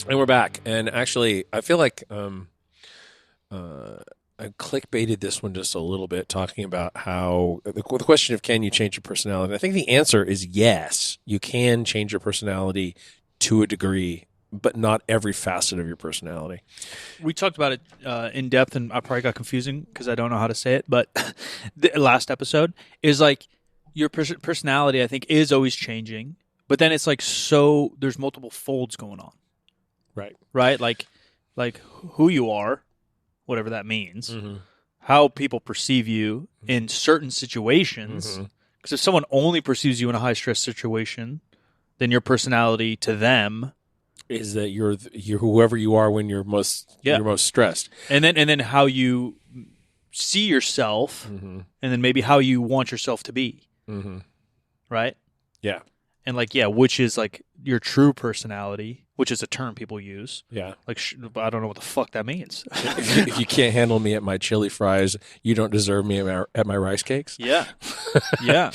And we're back. And actually, I feel like I clickbaited this one just a little bit, talking about how the question of can you change your personality? I think the answer is yes. You can change your personality to a degree, but not every facet of your personality. We talked about it in depth, and I probably got confusing because I don't know how to say it. But the last episode is like your personality, I think, is always changing. But then it's like there's multiple folds going on, Right. right? Like who you are, whatever that means, Mm-hmm. how people perceive you in certain situations. Mm-hmm. Because if someone only perceives you in a high stress situation, then your personality to them Is that you're whoever you are when you're most stressed. and then how you see yourself, Mm-hmm. and then maybe how you want yourself to be, Mm-hmm. right? Yeah. And which is like your true personality, which is a term people use. Yeah. Like I don't know what the fuck that means. If you can't handle me at my chili fries, you don't deserve me at my rice cakes. Yeah. Yeah.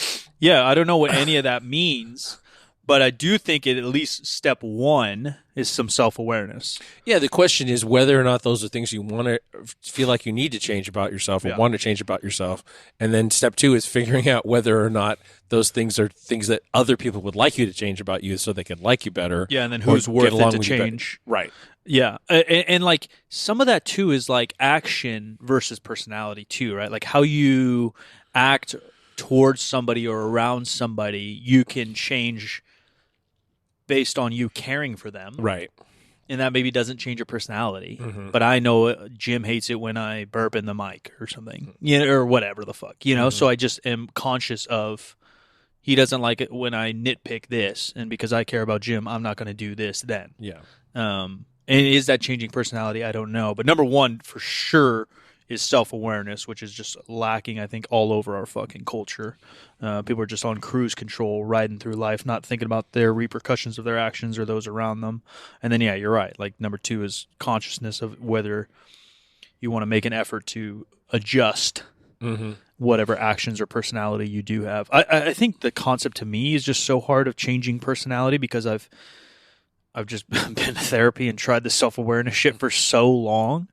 I don't know what any of that means, but I do think at least step one is some self-awareness. Yeah, the question is whether or not those are things you want to feel like you need to change about yourself or want to change about yourself. And then step two is figuring out whether or not those things are things that other people would like you to change about you so they can like you better. Yeah, and then who's worth it to change. Right. Yeah. And like some of that too is like action versus personality too, right? Like how you act towards somebody or around somebody, you can change based on you caring for them. Right. And that maybe doesn't change your personality. Mm-hmm. But I know Jim hates it when I burp in the mic or something, or whatever the fuck, Mm-hmm. So I just am conscious of he doesn't like it when I nitpick this. And because I care about Jim, I'm not going to do this then. Yeah. And is that changing personality? I don't know. But number one, for sure, is self-awareness, which is just lacking, I think, all over our fucking culture. People are just on cruise control, riding through life, not thinking about their repercussions of their actions or those around them. And then, yeah, you're right. Like, number two is consciousness of whether you want to make an effort to adjust whatever actions or personality you do have. I think the concept to me is just so hard of changing personality because I've just been to therapy and tried the self-awareness shit for so long.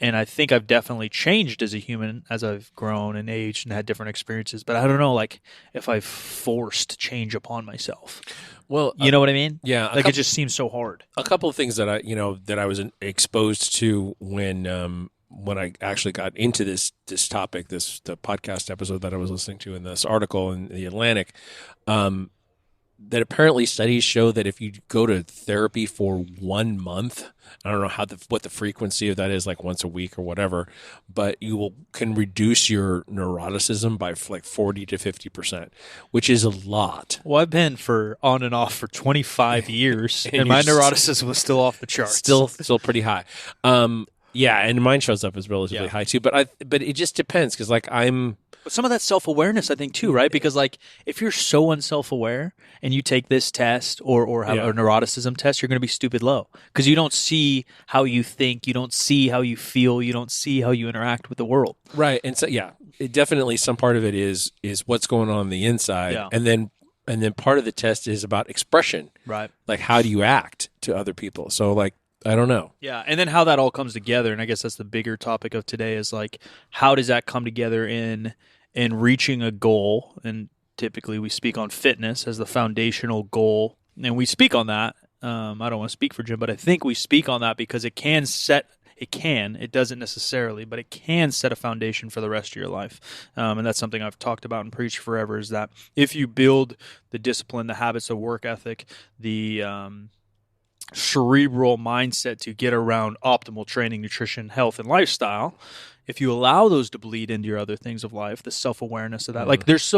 And I think I've definitely changed as a human as I've grown and aged and had different experiences. But I don't know, like, if I've forced change upon myself. Well, you know what I mean? Yeah. Like, it just seems so hard. A couple of things that I was exposed to when I actually got into this topic, the podcast episode that I was listening to in this article in the Atlantic, that apparently studies show that if you go to therapy for 1 month, I don't know what the frequency of that is, like once a week or whatever, but you can reduce your neuroticism by like 40 to 50%, which is a lot. Well, I've been on and off for 25 years, and my neuroticism was still off the charts. Still pretty high. Yeah, and mine shows up as relatively high too, but it just depends because like But some of that self-awareness, I think, too, right? Because, like, if you're so unself-aware and you take this test or have a neuroticism test, you're going to be stupid low because you don't see how you think, you don't see how you feel, you don't see how you interact with the world. Right. And so, it definitely some part of it is what's going on the inside. Yeah. And then part of the test is about expression. Right. Like, how do you act to other people? So, like, I don't know. Yeah, and then how that all comes together, and I guess that's the bigger topic of today is like how does that come together in reaching a goal? And typically we speak on fitness as the foundational goal, and we speak on that. I don't want to speak for Jim, but I think we speak on that because it doesn't necessarily, but it can set a foundation for the rest of your life. And that's something I've talked about and preached forever is that if you build the discipline, the habits of work ethic, the cerebral mindset to get around optimal training, nutrition, health, and lifestyle, if you allow those to bleed into your other things of life, the self-awareness of that, like there's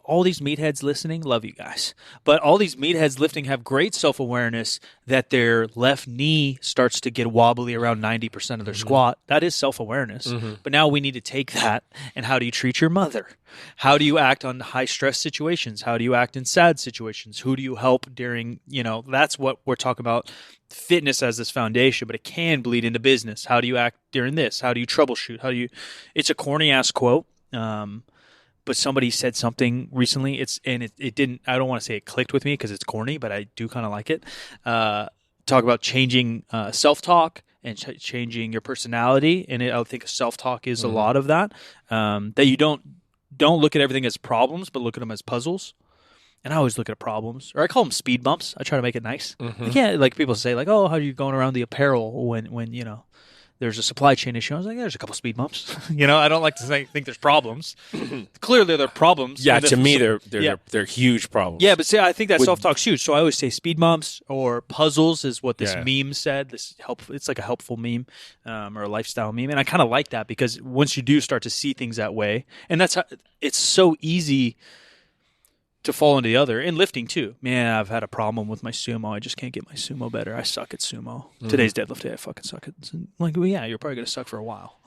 all these meatheads listening, love you guys, but all these meatheads lifting have great self-awareness that their left knee starts to get wobbly around 90% of their squat. That is self-awareness. But now we need to take that, and how do you treat your mother? How do you act on high-stress situations? How do you act in sad situations? Who do you help during, that's what we're talking about. Fitness as this foundation, but it can bleed into business. How do you act during this? How do you troubleshoot? It's a corny ass quote, but somebody said something recently. It didn't. I don't want to say it clicked with me because it's corny, but I do kind of like it. talk about changing self-talk and changing your personality, and I think self-talk is a lot of that. That you don't look at everything as problems, but look at them as puzzles. And I always look at problems, or I call them speed bumps. I try to make it nice. I can't, like people say, like, oh, how are you going around the apparel when you know there's a supply chain issue? I was like, there's a couple speed bumps. I don't like to think there's problems. Clearly, they're problems. Yeah, to me, they're huge problems. Yeah, but see, I think that self-talk's huge. So I always say speed bumps or puzzles is what this meme said. It's like a helpful meme or a lifestyle meme, and I kind of like that because once you do start to see things that way, and that's how it's so easy to fall into the other. In lifting too. Man, I've had a problem with my sumo. I just can't get my sumo better. I suck at sumo. Today's deadlift day, I fucking suck at it. Like, well, yeah, you're probably going to suck for a while.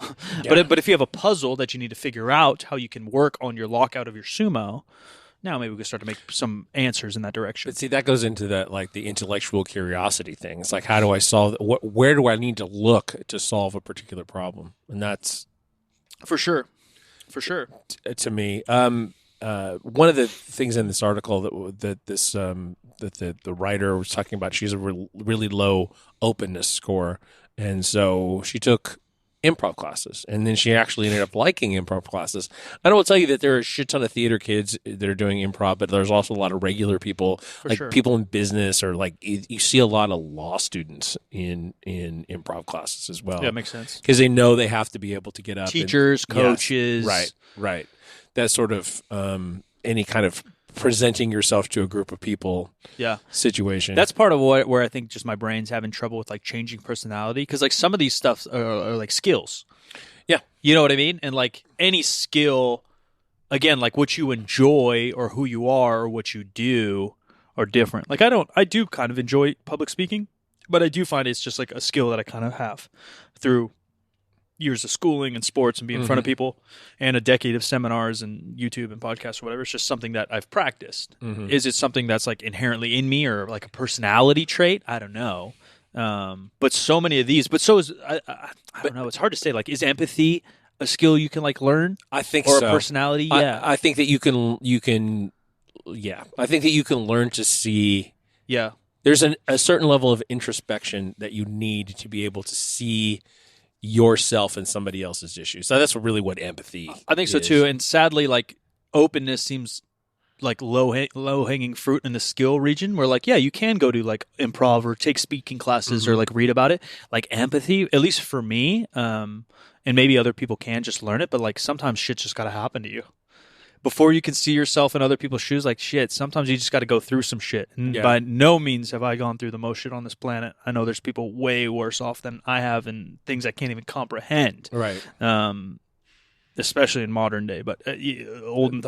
But if you have a puzzle that you need to figure out how you can work on your lockout of your sumo, now maybe we can start to make some answers in that direction. But see, that goes into that, like the intellectual curiosity thing. It's like, how do I solve where do I need to look to solve a particular problem? And that's for sure. To me. One of the things in this article that the writer was talking about, she has a really low openness score, and so she took improv classes, and then she actually ended up liking improv classes. I will tell you that there are a shit ton of theater kids that are doing improv, but there's also a lot of regular people, people in business, or like you see a lot of law students in improv classes as well. Yeah, it makes sense because they know they have to be able to get up. Teachers, coaches, right. That sort of any kind of presenting yourself to a group of people situation. That's part of where I think just my brain's having trouble with like changing personality, because like some of these stuff are like skills. Yeah. You know what I mean? And like any skill, again, like what you enjoy or who you are or what you do are different. Like I do kind of enjoy public speaking, but I do find it's just like a skill that I kind of have through years of schooling and sports and being in front of people and a decade of seminars and YouTube and podcasts or whatever. It's just something that I've practiced. Is it something that's like inherently in me or like a personality trait? I don't know. But so many of these, but so is, I don't know. It's hard to say. Like, is empathy a skill you can like learn? I think or so. A personality? Yeah. I think that you can, I think that you can learn to see. Yeah. There's a certain level of introspection that you need to be able to see yourself and somebody else's issues. So that's really what empathy I think so too. And sadly, like openness seems like low hanging fruit in the skill region, where like, yeah, you can go to like improv or take speaking classes or like read about it. Like empathy, at least for me, and maybe other people can just learn it, but like sometimes shit just got to happen to you before you can see yourself in other people's shoes. Like shit, sometimes you just got to go through some shit. And by no means have I gone through the most shit on this planet. I know there's people way worse off than I have and things I can't even comprehend. Right. Especially in modern day, but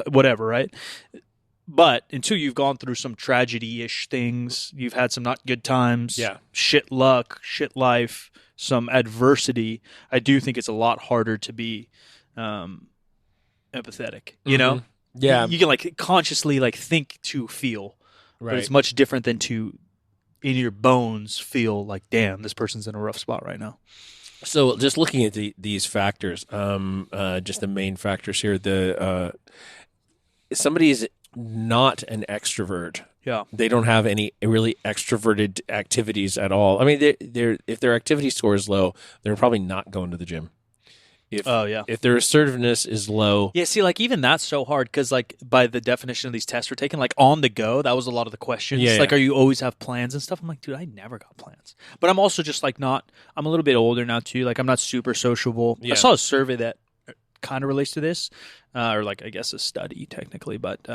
whatever, right? But until you've gone through some tragedy-ish things, you've had some not good times, shit luck, shit life, some adversity, I do think it's a lot harder to be empathetic, you know? Yeah. You can like consciously like think to feel, but it's much different than to in your bones feel like, damn, this person's in a rough spot right now. So just looking at these factors, just the main factors here, somebody is not an extrovert. Yeah. They don't have any really extroverted activities at all. I mean, if their activity score is low, they're probably not going to the gym. If their assertiveness is low. Yeah, see, like even that's so hard because like by the definition of these tests we're taking, like on the go, that was a lot of the questions. Like, are you always have plans and stuff? I'm like, dude, I never got plans. But I'm also just like I'm a little bit older now too. Like I'm not super sociable. I saw a survey that kind of relates to this, or like I guess a study technically, but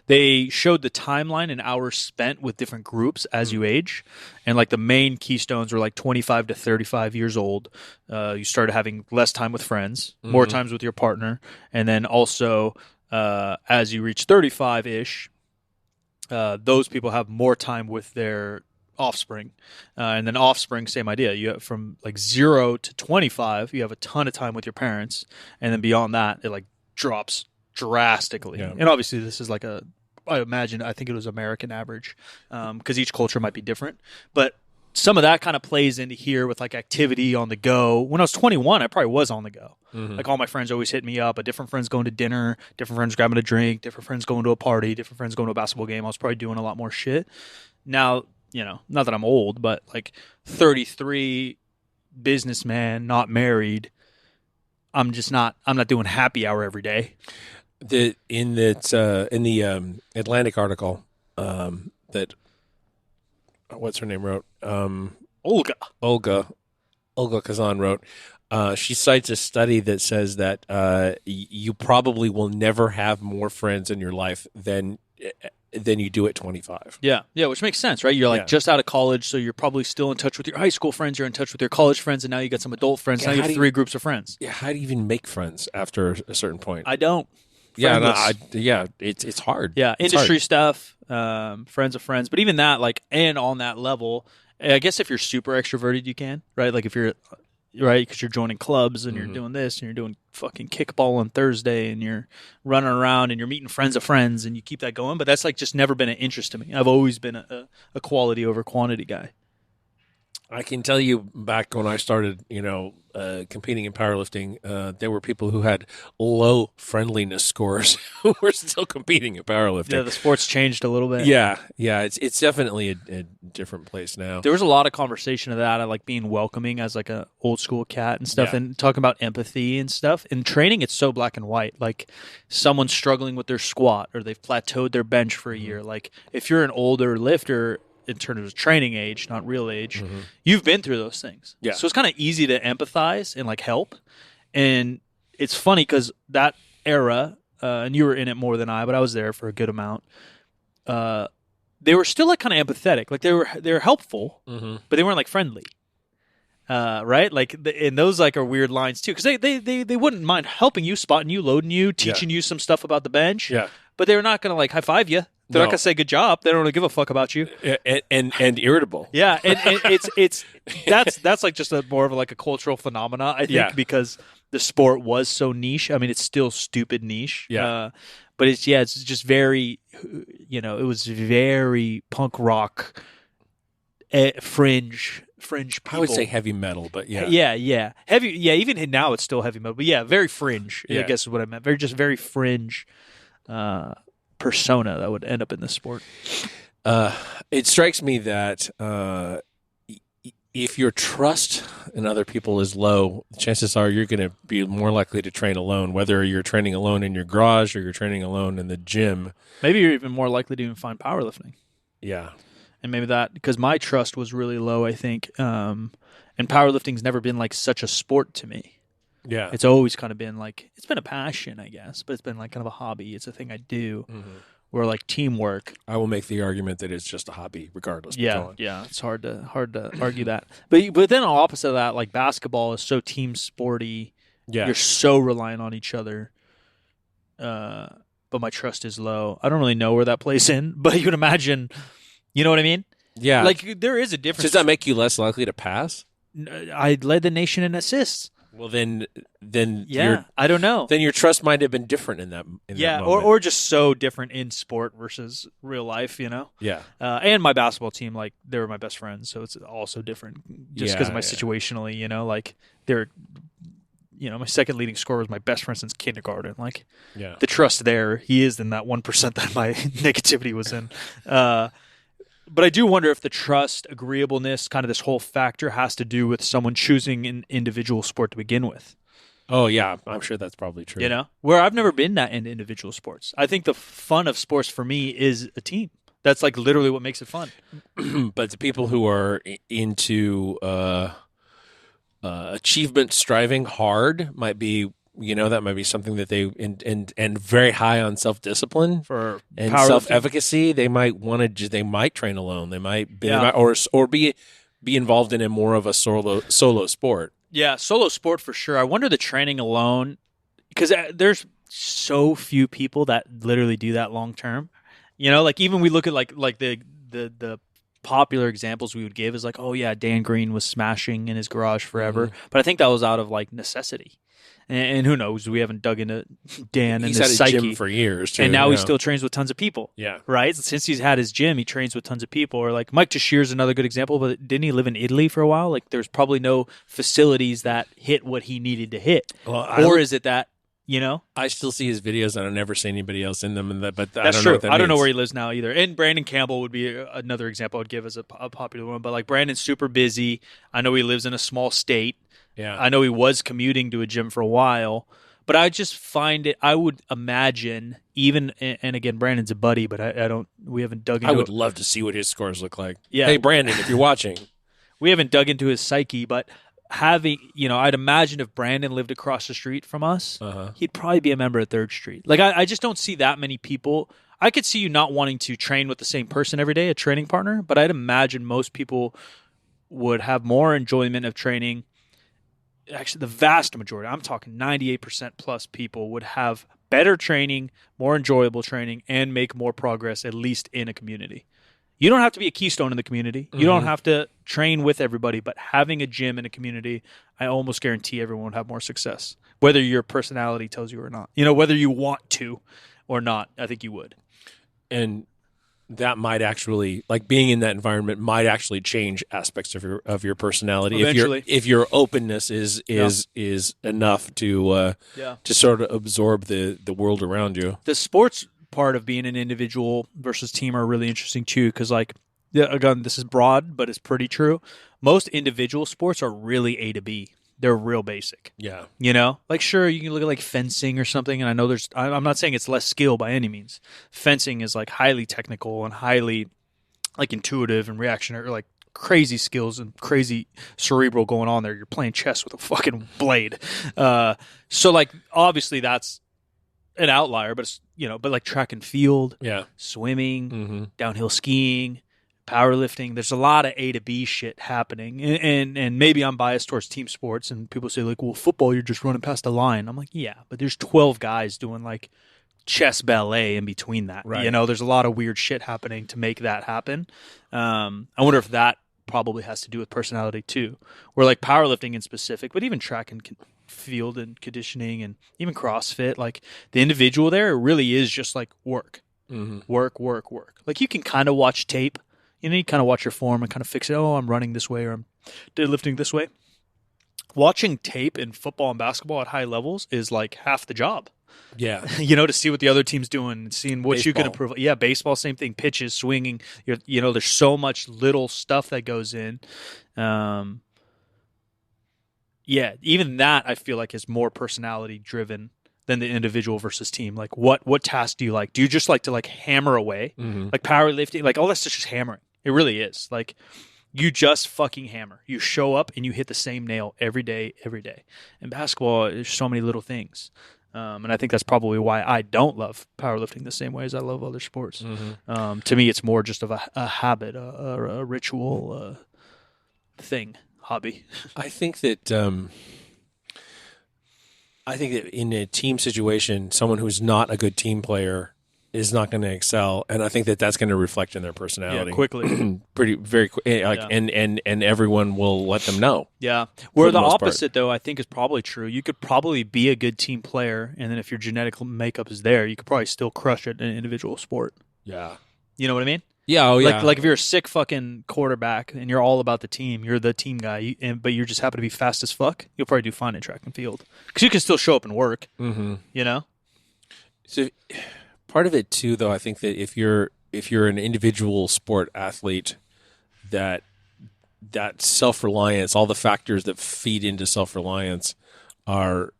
they showed the timeline and hours spent with different groups as you age, and like the main keystones were like 25 to 35 years old. You started having less time with friends, more times with your partner, and then also as you reach 35-ish, those people have more time with their offspring, and then offspring, same idea. You have from like 0 to 25, you have a ton of time with your parents, and then beyond that, it like drops drastically. Yeah. And obviously, this is like I think it was American average, because each culture might be different, but some of that kind of plays into here with like activity on the go. When I was 21, I probably was on the go. Like all my friends always hit me up. A different friends going to dinner, different friends grabbing a drink, different friends going to a party, different friends going to a basketball game. I was probably doing a lot more shit. Now, not that I'm old, but like 33, businessman, not married. I'm not doing happy hour every day. In the Atlantic article that what's her name wrote, Olga Kazan wrote. She cites a study that says that you probably will never have more friends in your life than you do at 25. Yeah, which makes sense, right? You're like just out of college, so you're probably still in touch with your high school friends. You're in touch with your college friends, and now you got some adult friends. Now you have 3 groups of friends. Yeah, how do you even make friends after a certain point? I don't. It's hard. Yeah, it's industry hard. stuff, friends of friends, but even that, like, and on that level, I guess if you're super extroverted, you can, right? Like if you're right, because you're joining clubs and you're doing this and you're doing fucking kickball on Thursday and you're running around and you're meeting friends of friends and you keep that going. But that's like just never been an interest to me. I've always been a quality over quantity guy. I can tell you back when I started, competing in powerlifting, there were people who had low friendliness scores who were still competing in powerlifting. Yeah, the sport's changed a little bit. Yeah, it's definitely a different place now. There was a lot of conversation of that, like being welcoming as like a old school cat and stuff, and talking about empathy and stuff. In training, it's so black and white. Like someone's struggling with their squat or they've plateaued their bench for a year. Like if you're an older lifter, in terms of training age, not real age, you've been through those things. Yeah. So it's kind of easy to empathize and like help. And it's funny because that era, and you were in it more than I, but I was there for a good amount. They were still like kind of empathetic. Like they were helpful, but they weren't like friendly. Right? Like and those like are weird lines too. Cause they wouldn't mind helping you, spotting you, loading you, teaching you some stuff about the bench. Yeah. But they're not going to like high five you. They're not gonna say good job. They don't really give a fuck about you. And irritable. Yeah, and it's that's like just more of like a cultural phenomena, I think, because the sport was so niche. I mean, it's still stupid niche. Yeah. But it's just very, it was very punk rock, fringe people. I would say heavy metal, but yeah. Yeah. Heavy. Yeah, even now it's still heavy metal, but yeah, very fringe. Yeah. I guess is what I meant. Very fringe. Persona that would end up in this sport. It strikes me that if your trust in other people is low, chances are you're going to be more likely to train alone, whether you're training alone in your garage or you're training alone in the gym. Maybe you're even more likely to even find powerlifting. Yeah. And maybe that, because my trust was really low, I think. And powerlifting's never been like such a sport to me. Yeah. It's always kind of been like, it's been a passion, I guess, but it's been like kind of a hobby. It's a thing I do. Or like teamwork. I will make the argument that it's just a hobby regardless. Yeah. It's hard to argue that. But then on the opposite of that, like basketball is so team sporty. Yeah. You're so reliant on each other. But my trust is low. I don't really know where that plays in, but you can imagine, you know what I mean? Yeah. Like there is a difference. Does that make you less likely to pass? I led the nation in assists. Well, then I don't know. Then your trust might have been different in that. That moment. or just so different in sport versus real life, Yeah. And my basketball team, like they were my best friends, so it's also different just because of my situationally, like they're, my second leading scorer was my best friend since kindergarten. Like, the trust there, he is in that 1% that my negativity was in. But I do wonder if the trust, agreeableness, kind of this whole factor has to do with someone choosing an individual sport to begin with. Oh, yeah. I'm sure that's probably true. Where I've never been that into individual sports. I think the fun of sports for me is a team. That's like literally what makes it fun. But the people who are into achievement striving hard might be, that might be something that they and very high on self-discipline for and self-efficacy. They might want to. They might train alone. They might be or be involved in a more of a solo sport. Yeah, solo sport for sure. I wonder the training alone, because there's so few people that literally do that long term. Like even we look at like the popular examples we would give is like, oh yeah, Dan Green was smashing in his garage forever, but I think that was out of like necessity. And who knows? We haven't dug into Dan and his psyche. He's had a gym for years, too. And now he still trains with tons of people. Yeah. Right? Since he's had his gym, he trains with tons of people. Or like Mike Teixeira's another good example, but didn't he live in Italy for a while? Like there's probably no facilities that hit what he needed to hit. Or is it that, You know? I still see his videos, and I never see anybody else in them. But I That's don't true. know what that I don't know means. where he lives now either. And Brandon Campbell would be another example I'd give as a popular one. But like Brandon's super busy. I know he lives in a small state. Yeah. I know he was commuting to a gym for a while. But I just find it. I would imagine even, and again, Brandon's a buddy, but I don't. We haven't dug into. I would love to see what his scores look like. Yeah. Hey, Brandon, if you're watching, we haven't dug into his psyche, but having, I'd imagine if Brandon lived across the street from us, he'd probably be a member of Third Street. Like, I just don't see that many people. I could see you not wanting to train with the same person every day, a training partner, but I'd imagine most people would have more enjoyment of training. Actually, the vast majority, I'm talking 98% plus people would have better training, more enjoyable training, and make more progress, at least in a community. You don't have to be a keystone in the community. You don't have to train with everybody, but having a gym in a community, I almost guarantee everyone would have more success, whether your personality tells you or not. Whether you want to or not, I think you would. And that might actually, like being in that environment, might actually change aspects of your personality. Eventually. If your openness is enough to sort of absorb the world around you. The sports part of being an individual versus team are really interesting too, because again, this is broad, but it's pretty true. Most individual sports are really A to B. They're real basic. Yeah. Like sure, you can look at like fencing or something, and I know I'm not saying it's less skill by any means. Fencing is like highly technical and highly like intuitive and reactionary, like crazy skills and crazy cerebral going on there. You're playing chess with a fucking blade. So like obviously that's an outlier, but it's, but like track and field, swimming, downhill skiing, powerlifting, there's a lot of A to B shit happening. And maybe I'm biased towards team sports, and people say like, well, football, you're just running past the line. I'm like, yeah, but there's 12 guys doing like chess ballet in between that. Right. There's a lot of weird shit happening to make that happen. I wonder if that probably has to do with personality too, where like powerlifting in specific, but even track and field and conditioning and even CrossFit, like the individual there really is just like work. Work. Like you can kind of watch tape. You kind of watch your form and kind of fix it. Oh, I'm running this way or I'm deadlifting this way. Watching tape in football and basketball at high levels is like half the job. Yeah. To see what the other team's doing and seeing what you can Baseball. improve. Yeah, baseball, same thing. Pitches, swinging. There's so much little stuff that goes in. Yeah, even that I feel like is more personality driven than the individual versus team. Like what task do you like? Do you just like to like hammer away? Like powerlifting, like all that's just hammering. It really is. Like you just fucking hammer. You show up and you hit the same nail every day. In basketball, there's so many little things. And I think that's probably why I don't love powerlifting the same way as I love other sports. To me, it's more just of a habit, a ritual thing, hobby. I think that in a team situation, someone who's not a good team player is not going to excel, and I think that that's going to reflect in their personality Quickly. very quick. And everyone will let them know. Yeah. Where the most opposite, though, I think is probably true. You could probably be a good team player, and then if your genetic makeup is there, you could probably still crush it in an individual sport. Yeah. You know what I mean? Yeah. Oh, yeah. Like if you're a sick fucking quarterback and you're all about the team, you're the team guy, but you just happen to be fast as fuck, you'll probably do fine in track and field because you can still show up and work. So part of it too, though, I think that if you're an individual sport athlete, that self-reliance, all the factors that feed into self-reliance are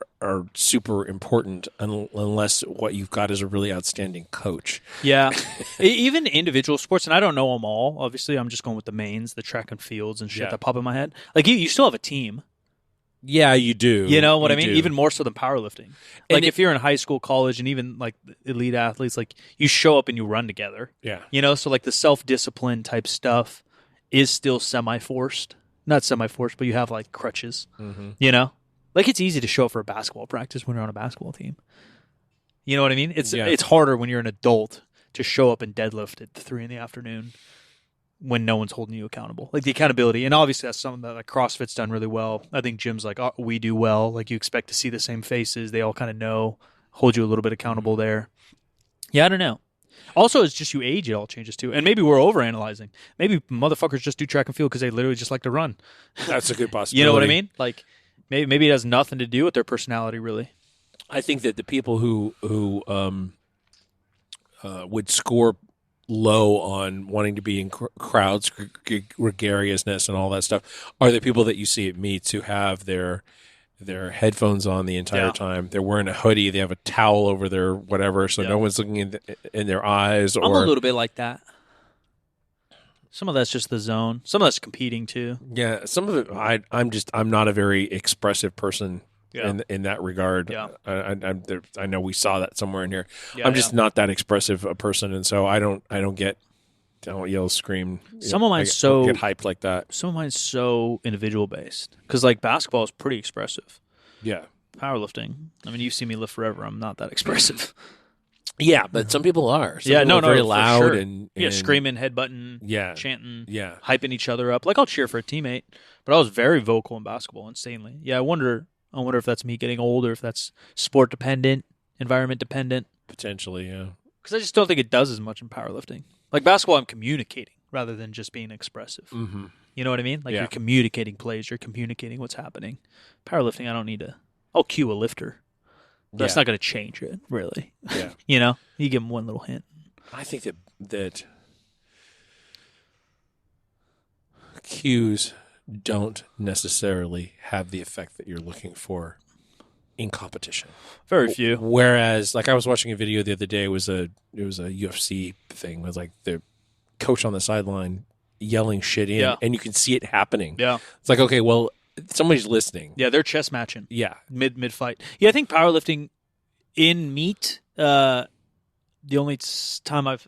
super important unless what you've got is a really outstanding coach. Yeah. Even individual sports, and I don't know them all. Obviously, I'm just going with the mains, the track and fields and shit that pop in my head. Like you still have a team. Yeah, you do. You know what I mean? do. Even more so than powerlifting. Like if you're in high school, college, and even like elite athletes, like you show up and you run together. Yeah. So like the self-discipline type stuff is still semi-forced. Not semi-forced, but you have like crutches. Like it's easy to show up for a basketball practice when you're on a basketball team. You know what I mean? It's harder when you're an adult to show up and deadlift at 3 p.m. when no one's holding you accountable. Like the accountability. And obviously that's something that like CrossFit's done really well. I think gyms like we do well. Like you expect to see the same faces. They all kind of know, hold you a little bit accountable there. Yeah, I don't know. Also, it's just you age, it all changes too. And maybe we're overanalyzing. Maybe motherfuckers just do track and field because they literally just like to run. That's a good possibility. You know what I mean? Like maybe it has nothing to do with their personality, really. I think that the people who would score low on wanting to be in crowds, gregariousness, and all that stuff are the people that you see at meets who have their headphones on the entire time. They're wearing a hoodie. They have a towel over their whatever, so no one's looking in their eyes. I'm a little bit like that. Some of that's just the zone. Some of that's competing too. Yeah, some of it. I'm not a very expressive person in that regard. Yeah. I know we saw that somewhere in here. Yeah, I'm just not that expressive a person, and so I don't yell, scream. Some of mine's get hyped like that. Some of mine's so individual based because like basketball is pretty expressive. Yeah. Powerlifting. I mean, you've seen me lift forever. I'm not that expressive. Yeah, but some people are. Some people are very loud sure. and screaming, headbutting, chanting, hyping each other up. Like I'll cheer for a teammate, but I was very vocal in basketball, insanely. Yeah, I wonder if that's me getting old or if that's sport dependent, environment dependent. Potentially, yeah. Because I just don't think it does as much in powerlifting. Like basketball, I'm communicating rather than just being expressive. Mm-hmm. You know what I mean? Like you're communicating plays, you're communicating what's happening. Powerlifting, I don't need to. I'll cue a lifter. That's not going to change it, really. Yeah. You know? You give them one little hint. I think that cues don't necessarily have the effect that you're looking for in competition. Very few. Whereas, like I was watching a video the other day, it was a UFC thing. It was like the coach on the sideline yelling shit in, and you can see it happening. Yeah. It's like, okay, well, somebody's listening. Yeah, they're chess matching. Yeah. Mid fight. Yeah, I think powerlifting in meet, the only time I've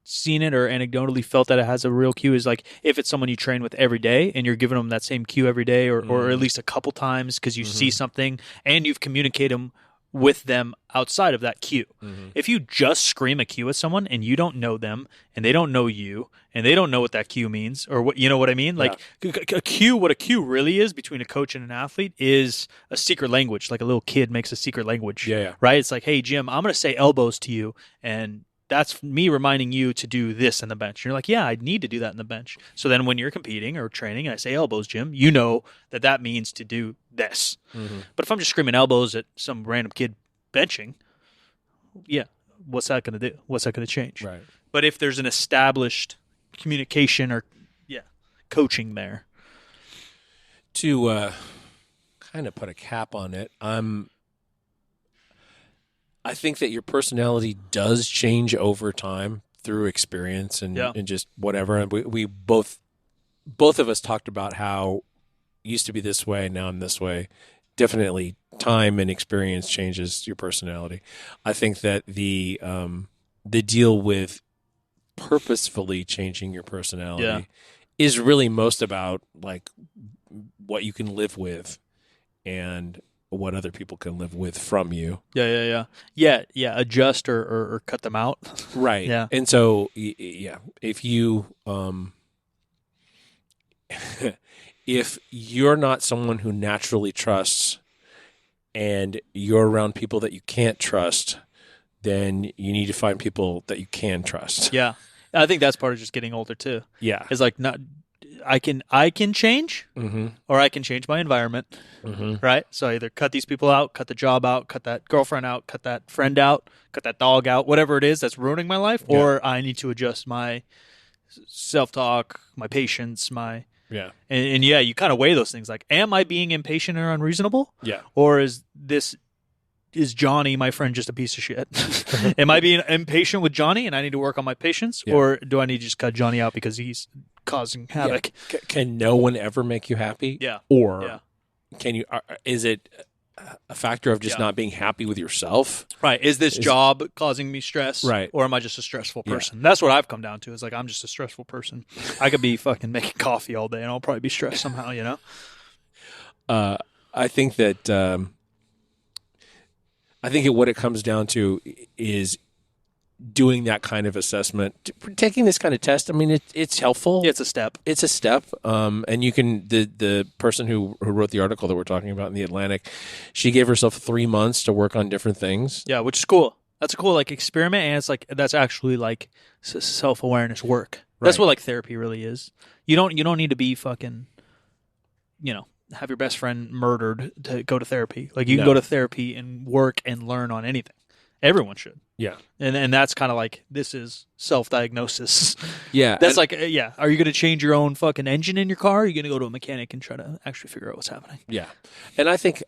seen it or anecdotally felt that it has a real cue is like if it's someone you train with every day and you're giving them that same cue every day or at least a couple times because you see something and you've communicated them with them outside of that cue. Mm-hmm. If you just scream a cue at someone and you don't know them and they don't know you and they don't know what that cue means or what, you know what I mean? Like a cue, what a cue really is between a coach and an athlete is a secret language. Like a little kid makes a secret language, right? It's like, hey, Jim, I'm going to say elbows to you and that's me reminding you to do this in the bench. And you're like, yeah, I need to do that in the bench. So then when you're competing or training, I say elbows, Jim, you know that means to do this. Mm-hmm. But if I'm just screaming elbows at some random kid benching, what's that going to do? What's that going to change? Right. But if there's an established communication or, coaching there. To kind of put a cap on it, I think that your personality does change over time through experience and just whatever. And we both of us talked about how it used to be this way, now I'm this way. Definitely time and experience changes your personality. I think that the deal with purposefully changing your personality is really most about like what you can live with and what other people can live with from you. Yeah. Adjust or cut them out. Right. Yeah. And so, if you, if you're not someone who naturally trusts and you're around people that you can't trust, then you need to find people that you can trust. Yeah. I think that's part of just getting older too. Yeah. It's like I can change or I can change my environment, right? So I either cut these people out, cut the job out, cut that girlfriend out, cut that friend out, cut that dog out, whatever it is that's ruining my life, or I need to adjust my self-talk, my patience, my... Yeah. And you kind of weigh those things. Like, am I being impatient or unreasonable? Yeah. Or is Johnny, my friend, just a piece of shit? Am I being impatient with Johnny and I need to work on my patience? Yeah. Or do I need to just cut Johnny out because he's causing havoc? Yeah. Can no one ever make you happy? Yeah. Or can you? Is it a factor of just not being happy with yourself? Right. Is this job causing me stress? Right. Or am I just a stressful person? That's what I've come down to. Is like I'm just a stressful person. I could be fucking making coffee all day and I'll probably be stressed somehow. You know. I think that. I think what it comes down to is doing that kind of assessment, taking this kind of test. I mean, it's helpful. Yeah, it's a step. It's a step. And you can, the person who wrote the article that we're talking about in the Atlantic, she gave herself 3 months to work on different things. Yeah, which is cool. That's a cool like experiment, and it's like that's actually like self-awareness work. That's what like therapy really is. You don't need to be fucking, have your best friend murdered to go to therapy. Like you can No. go to therapy and work and learn on anything. Everyone should. Yeah. And that's kind of like, this is self-diagnosis. Yeah. That's like, yeah. Are you going to change your own fucking engine in your car? Or are you going to go to a mechanic and try to actually figure out what's happening? Yeah. And I think,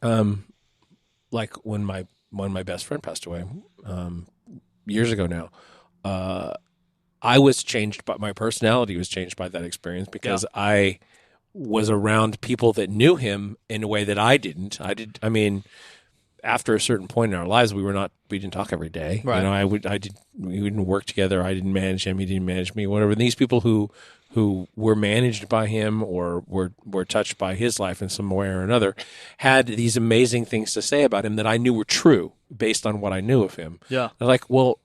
like when my best friend passed away, years ago now, I was changed, but my personality was changed by that experience because I was around people that knew him in a way that I didn't. I mean, after a certain point in our lives, we didn't talk every day. Right. We didn't work together. I didn't manage him. He didn't manage me, whatever. And these people who were managed by him or were touched by his life in some way or another had these amazing things to say about him that I knew were true based on what I knew of him. Yeah. They're like, well,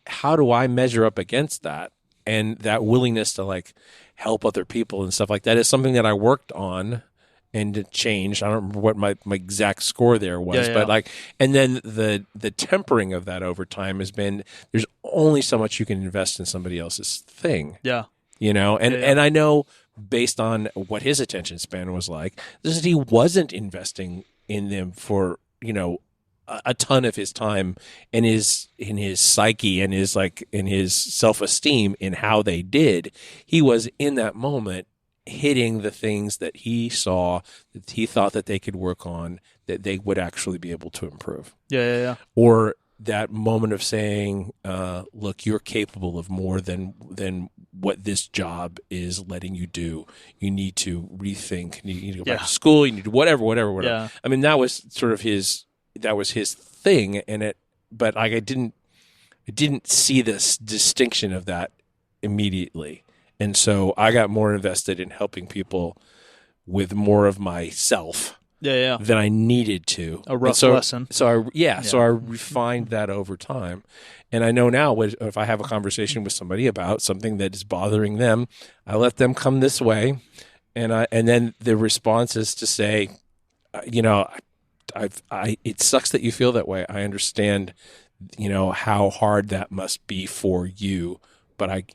how do I measure up against that? And that willingness to like help other people and stuff like that is something that I worked on and it changed. I don't remember what my exact score there was, but like, and then the tempering of that over time has been, there's only so much you can invest in somebody else's thing. Yeah. You know, and I know based on what his attention span was like, this is he wasn't investing in them for, you know, a ton of his time and in his psyche and in his self-esteem in how they did. He was in that moment hitting the things that he saw that he thought that they could work on, that they would actually be able to improve. Yeah. Or that moment of saying, look, you're capable of more than what this job is letting you do. You need to rethink. You need to go back to school. You need to whatever. Yeah. I mean, that was sort of his thing, but I didn't see this distinction of that immediately. And so I got more invested in helping people with more of myself than I needed to. A rough lesson. So I refined that over time. And I know now if I have a conversation with somebody about something that is bothering them, I let them come this way. And then the response is to say, you know, it sucks that you feel that way. I understand, you know, how hard that must be for you, but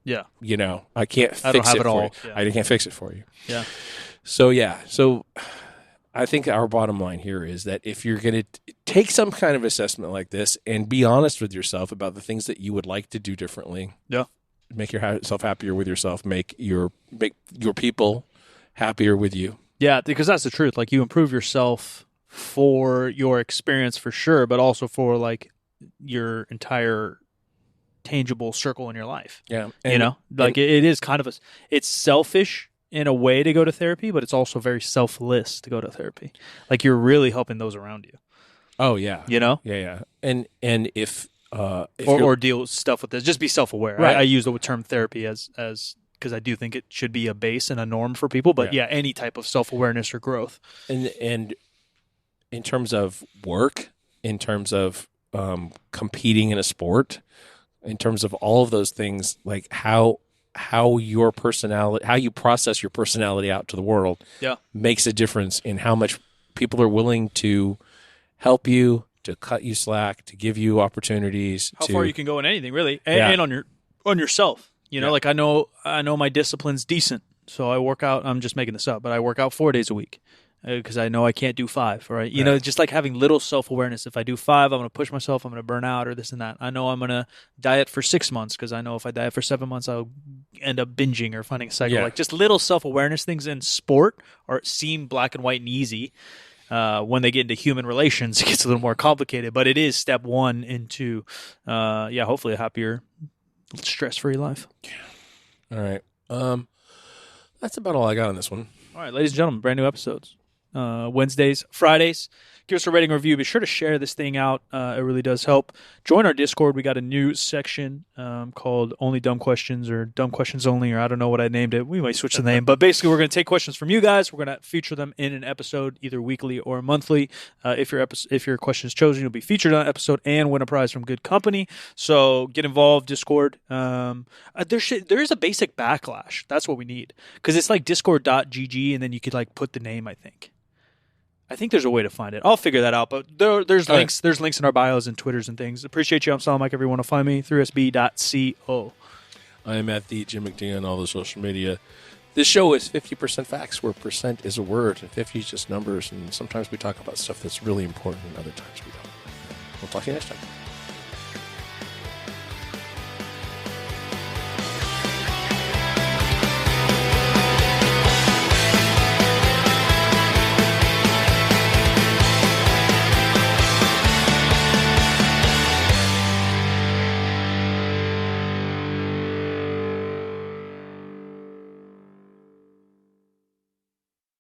you know, I can't fix it for you. Yeah. I can't fix it for you. Yeah. So I think our bottom line here is that if you're going to take some kind of assessment like this and be honest with yourself about the things that you would like to do differently, make yourself happier with yourself, make your people happier with you. Yeah, because that's the truth. Like you improve yourself for your experience for sure, but also for like your entire tangible circle in your life. Yeah. You know, like it is kind of it's selfish in a way to go to therapy, but it's also very selfless to go to therapy. Like you're really helping those around you. Oh yeah. You know? Yeah. And if or deal with stuff with this, just be self-aware. Right. I use the term therapy as because I do think it should be a base and a norm for people, but any type of self-awareness or growth. And in terms of work, in terms of competing in a sport, in terms of all of those things, like how your personality, how you process your personality out to the world makes a difference in how much people are willing to help you, to cut you slack, to give you opportunities. How far you can go in anything, really, and on yourself. You know, like I know my discipline's decent, so I work out. I'm just making this up, but I work out 4 days a week. Because I know I can't do 5, right? You know, just like having little self-awareness. If I do 5, I'm going to push myself, I'm going to burn out or this and that. I know I'm going to diet for 6 months because I know if I diet for 7 months, I'll end up binging or finding a cycle. Like just little self-awareness things in sport seem black and white and easy. When they get into human relations, it gets a little more complicated. But it is step 1 into, hopefully a happier, stress-free life. All right. That's about all I got on this one. All right, ladies and gentlemen, brand new episodes. Wednesdays, Fridays. Give us a rating or review. Be sure to share this thing out. It really does help. Join our Discord. We got a new section called Only Dumb Questions or Dumb Questions Only, or I don't know what I named it. We might switch the name. But basically, we're going to take questions from you guys. We're going to feature them in an episode, either weekly or monthly. If your question is chosen, you'll be featured on an episode and win a prize from good company. So get involved, Discord. There is a basic backlash. That's what we need. Because it's like discord.gg, and then you could like put the name, I think there's a way to find it. I'll figure that out, but there's links. Right. There's links in our bios and Twitters and things. Appreciate you. I'm Solid Mike. Everyone will find me through sb.co. I am at the Jim McDonald on all the social media. This show is 50% facts, where percent is a word and 50 is just numbers. And sometimes we talk about stuff that's really important and other times we don't. We'll talk to you next time.